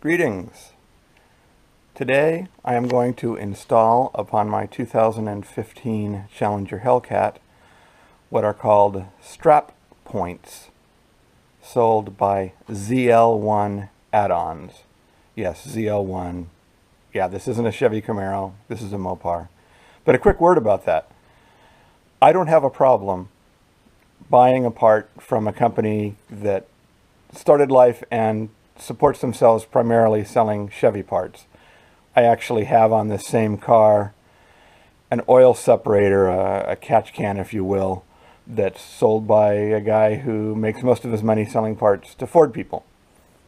Greetings. Today I am going to install upon my 2015 Challenger Hellcat what are called strap points, sold by ZL1 Addons. Yes, ZL1. Yeah, this isn't a Chevy Camaro, this is a Mopar. But a quick word about that. I don't have a problem buying a part from a company that started life and supports themselves primarily selling Chevy parts. I actually have on this same car an oil separator, a catch can if you will, that's sold by a guy who makes most of his money selling parts to Ford people.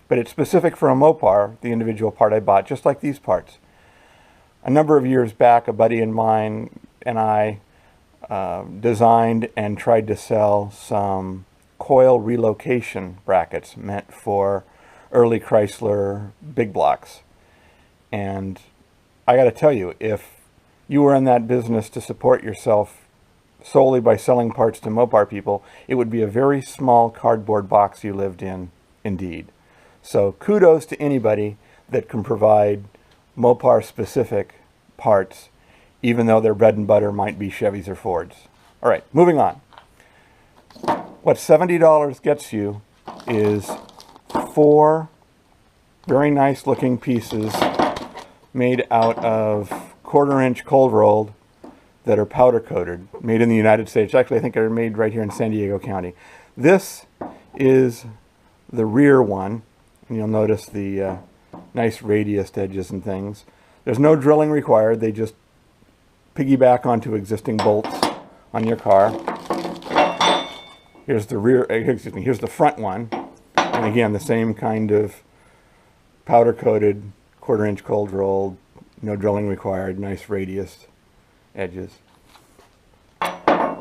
But it's specific for a Mopar, the individual part I bought, just like these parts. A number of years back, a buddy of mine and I designed and tried to sell some coil relocation brackets meant for early Chrysler big blocks. And I got to tell you, if you were in that business to support yourself solely by selling parts to Mopar people, it would be a very small cardboard box you lived in indeed. So kudos to anybody that can provide Mopar specific parts, even though their bread and butter might be Chevys or Fords. All right, moving on. What $70 gets you is 4 very nice looking pieces made out of 1/4 inch cold rolled that are powder coated, made in the United States. Actually, I think they're made right here in San Diego County. This is the rear one, and you'll notice the nice radius edges and things. There's no drilling required. They just piggyback onto existing bolts on your car. Here's the rear, excuse me, here's the front one. And again, the same kind of powder coated, 1/4 inch cold rolled, no drilling required, nice radius edges.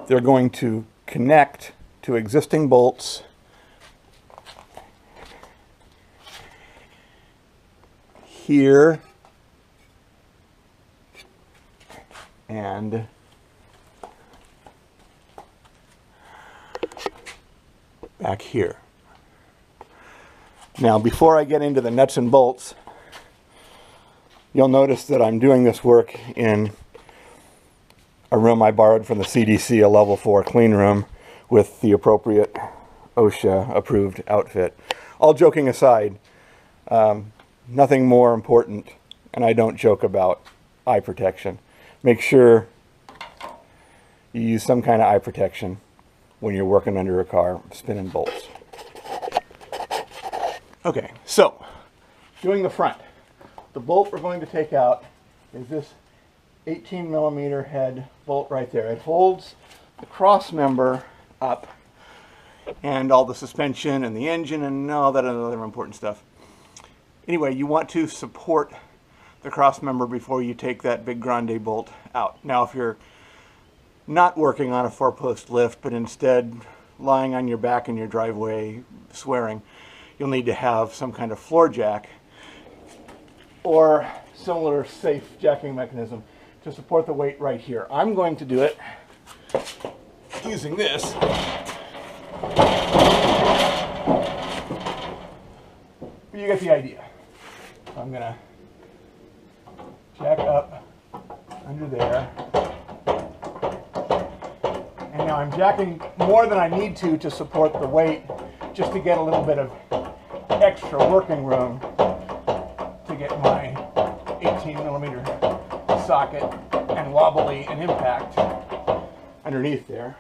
They're going to connect to existing bolts here and back here. Now, before I get into the nuts and bolts, you'll notice that I'm doing this work in a room I borrowed from the CDC, a level 4 clean room with the appropriate OSHA approved outfit. All joking aside, nothing more important, and I don't joke about eye protection. Make sure you use some kind of eye protection when you're working under a car spinning bolts. Okay, so doing the front. The bolt we're going to take out is this 18mm head bolt right there. It holds the cross member up and all the suspension and the engine and all that other important stuff. Anyway, you want to support the cross member before you take that big grande bolt out. Now, if you're not working on a 4-post lift, but instead lying on your back in your driveway swearing, you'll need to have some kind of floor jack or similar safe jacking mechanism to support the weight right here. I'm going to do it using this. But you get the idea. So I'm going to jack up under there. And now I'm jacking more than I need to support the weight, just to get a little bit of extra working room to get my 18mm socket and wobbly and impact underneath there.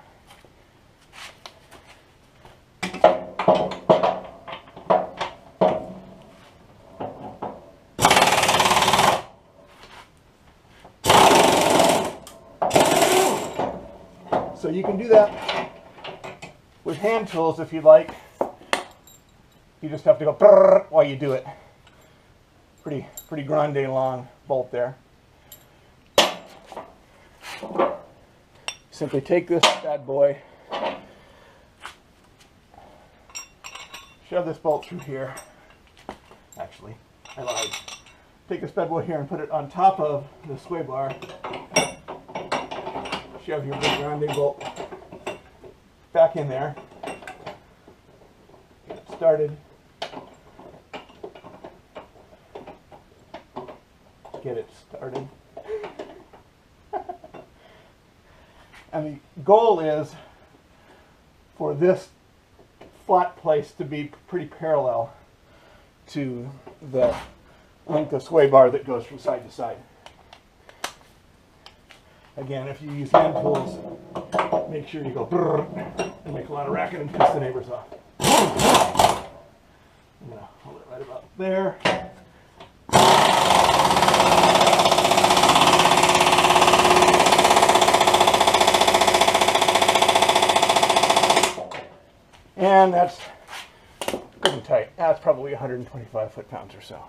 So you can do that with hand tools if you like. You just have to go brrr while you do it. Pretty grande long bolt there. Simply take this bad boy, shove this bolt through here. Actually, I lied. Take this bad boy here and put it on top of the sway bar. Shove your big grande bolt back in there. Get it started. get it started. And the goal is for this flat place to be pretty parallel to the length of sway bar that goes from side to side. Again, if you use hand tools, make sure you go brrr and make a lot of racket and piss the neighbors off. I'm going to hold it right about there. And that's good and tight. That's probably 125 foot-pounds or so.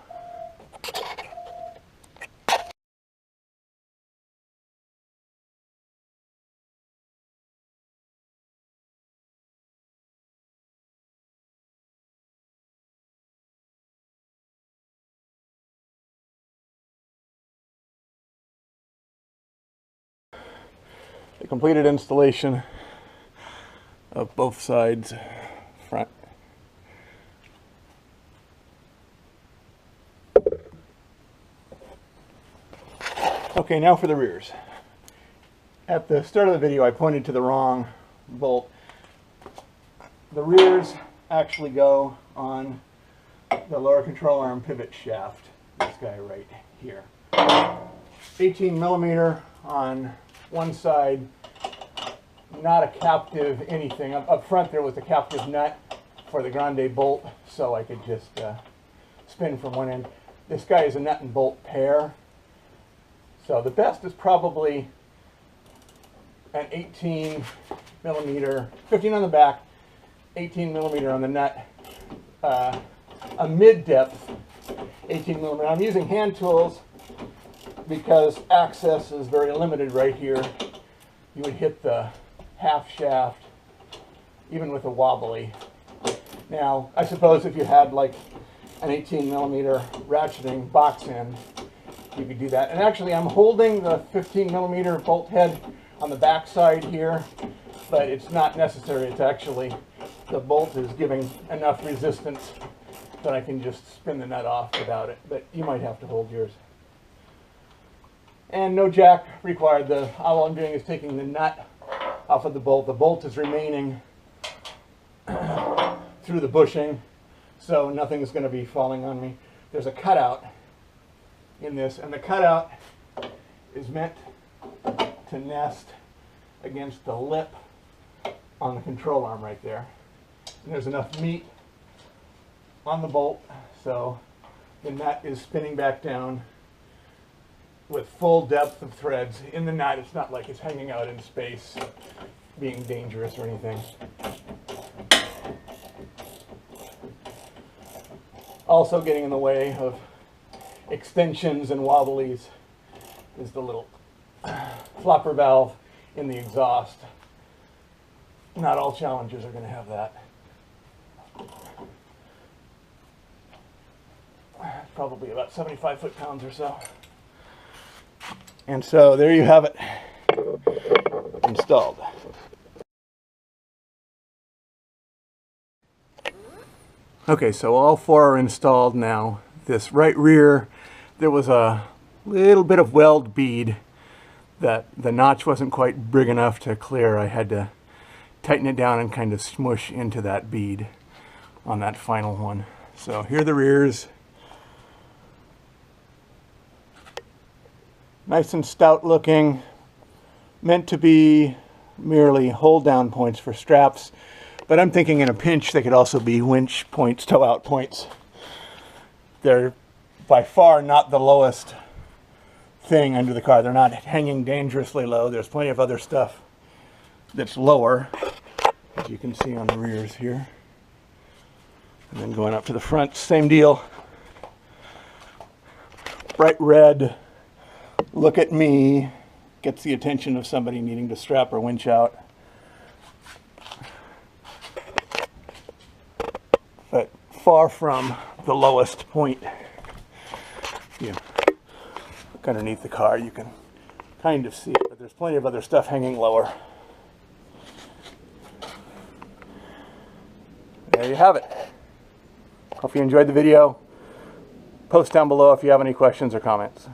The completed installation of both sides front. Okay, now for the rears. At the start of the video I pointed to the wrong bolt. The rears actually go on the lower control arm pivot shaft, this guy right here. 18 millimeter on one side, not a captive anything. Up front there was a captive nut for the grande bolt, so I could just spin from one end. This guy is a nut and bolt pair. So the best is probably an 18 millimeter, 15 on the back, 18 millimeter on the nut, a mid-depth 18 millimeter. I'm using hand tools because access is very limited right here. You would hit the half shaft even with a wobbly. Now, I suppose if you had like an 18 millimeter ratcheting box end, you could do that. And actually, I'm holding the 15 millimeter bolt head on the back side here, but it's not necessary. It's actually, the bolt is giving enough resistance that I can just spin the nut off without it, but you might have to hold yours. And no jack required. All I'm doing is taking the nut off of the bolt. The bolt is remaining through the bushing, so nothing's going to be falling on me. There's a cutout in this, and the cutout is meant to nest against the lip on the control arm right there. And there's enough meat on the bolt, so the nut is spinning back down with full depth of threads in the nut. It's not like it's hanging out in space, being dangerous or anything. Also getting in the way of extensions and wobblies is the little flopper valve in the exhaust. Not all Challengers are going to have that. Probably about 75 foot-pounds or so. And so there you have it, installed. Okay, so all four are installed now. This right rear, there was a little bit of weld bead that the notch wasn't quite big enough to clear. I had to tighten it down and kind of smush into that bead on that final one. So here are the rears. Nice and stout looking, meant to be merely hold down points for straps, but I'm thinking in a pinch they could also be winch points, tow out points. They're by far not the lowest thing under the car. They're not hanging dangerously low. There's plenty of other stuff that's lower, as you can see on the rears here. And then going up to the front, same deal. Bright red, look at me, gets the attention of somebody needing to strap or winch out. But far from the lowest point. If you look underneath the car, you can kind of see it, but there's plenty of other stuff hanging lower. There you have it. Hope you enjoyed the video. Post down below if you have any questions or comments.